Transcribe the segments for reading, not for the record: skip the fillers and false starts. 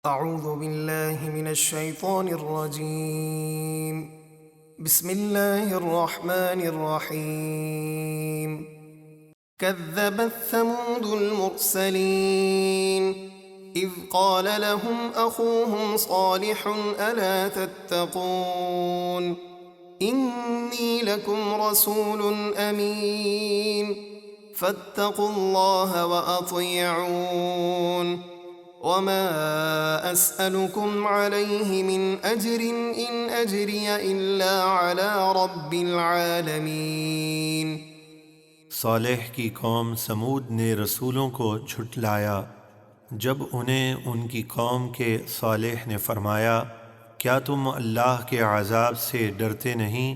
أعوذ بالله من الشيطان الرجيم. بسم الله الرحمن الرحيم. كذبت ثمود المرسلين إذ قال لهم أخوهم صالح ألا تتقون إني لكم رسول أمين فاتقوا الله وأطيعون وما أسألكم عليه من أجر إن أجري إلا على رب العالمين۔ صالح کی قوم سمود نے رسولوں کو جھٹلایا جب انہیں ان کی قوم کے صالح نے فرمایا کیا تم اللہ کے عذاب سے ڈرتے نہیں؟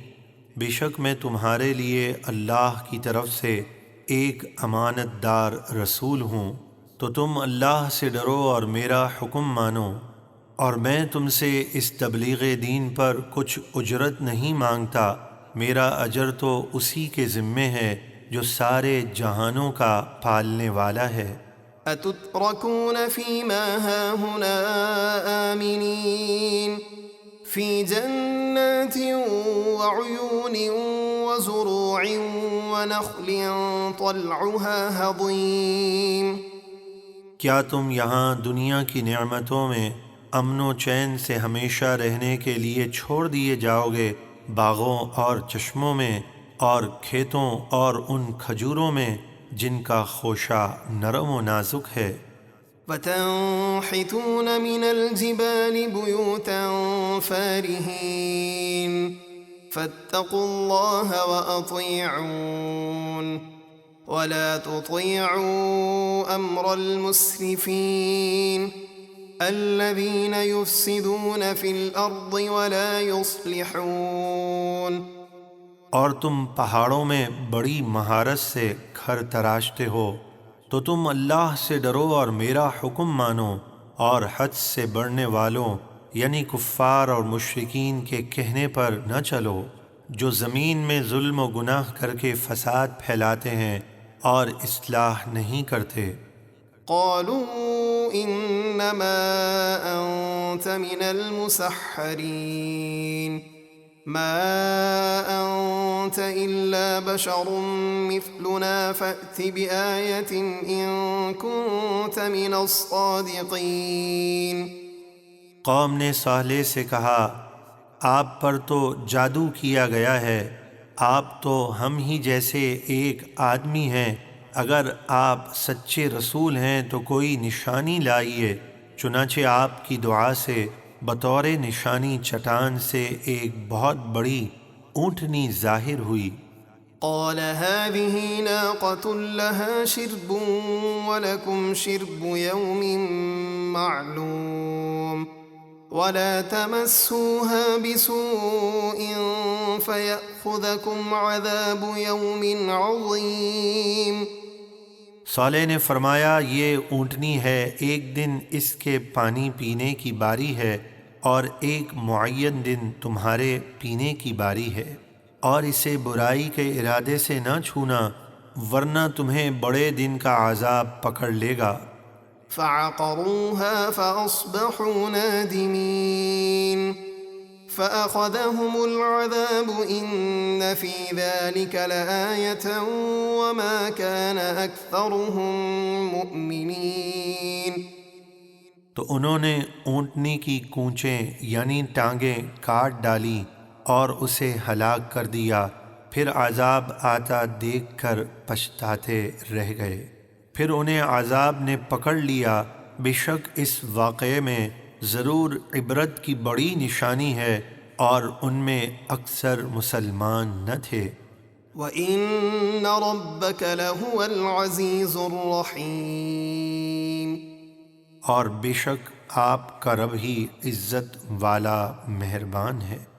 بے شک میں تمہارے لیے اللہ کی طرف سے ایک امانت دار رسول ہوں، تو تم اللہ سے ڈرو اور میرا حکم مانو، اور میں تم سے اس تبلیغ دین پر کچھ اجرت نہیں مانگتا، میرا اجر تو اسی کے ذمے ہے جو سارے جہانوں کا پالنے والا ہے۔ أتتركون فيما هاهنا آمنين في جنات وعيون وزروع ونخل طلعها هضيم۔ کیا تم یہاں دنیا کی نعمتوں میں امن و چین سے ہمیشہ رہنے کے لیے چھوڑ دیے جاؤ گے، باغوں اور چشموں میں اور کھیتوں اور ان کھجوروں میں جن کا خوشہ نرم و نازک ہے؟ وتنحتون من الجبال بيوتا فارهين فاتقوا الله وأطيعون ولا تطيعوا أمر المسرفين الذين يفسدون في الأرض ولا يصلحون۔ اور تم پہاڑوں میں بڑی مہارت سے گھر تراشتے ہو، تو تم اللہ سے ڈرو اور میرا حکم مانو، اور حد سے بڑھنے والوں یعنی کفار اور مشرکین کے کہنے پر نہ چلو جو زمین میں ظلم و گناہ کر کے فساد پھیلاتے ہیں اور اصلاح نہیں کرتے۔ قالوا انما انت من المسحرين ما انت الا بشر مثلنا فأت بآية ان كنت من الصادقين۔ قوم نے صالح سے کہا آپ پر تو جادو کیا گیا ہے، آپ تو ہم ہی جیسے ایک آدمی ہیں، اگر آپ سچے رسول ہیں تو کوئی نشانی لائیے۔ چنانچہ آپ کی دعا سے بطور نشانی چٹان سے ایک بہت بڑی اونٹنی ظاہر ہوئی۔ قال هذه ناقة لها شرب ولكم شرب يوم معلوم ولا تمسوها بسوء فيأخذكم عذاب يوم عظيم۔ صالح نے فرمایا یہ اونٹنی ہے، ایک دن اس کے پانی پینے کی باری ہے اور ایک معین دن تمہارے پینے کی باری ہے، اور اسے برائی کے ارادے سے نہ چھونا ورنہ تمہیں بڑے دن کا عذاب پکڑ لے گا۔ فعقروها فأصبحوا نادمين فأخذهم العذاب إن في ذلك لآية وما كان أكثرهم مؤمنين۔ تو انہوں نے اونٹنی کی کونچیں یعنی ٹانگیں کاٹ ڈالی اور اسے ہلاک کر دیا، پھر عذاب آتا دیکھ کر پچھتاتے رہ گئے۔ پھر انہیں عذاب نے پکڑ لیا، بے شک اس واقعے میں ضرور عبرت کی بڑی نشانی ہے، اور ان میں اکثر مسلمان نہ تھے۔ وَإِنَّ رَبَّكَ لَهُوَ الْعَزِيزُ الرَّحِيمُ۔ اور بے شک آپ کا رب ہی عزت والا مہربان ہے۔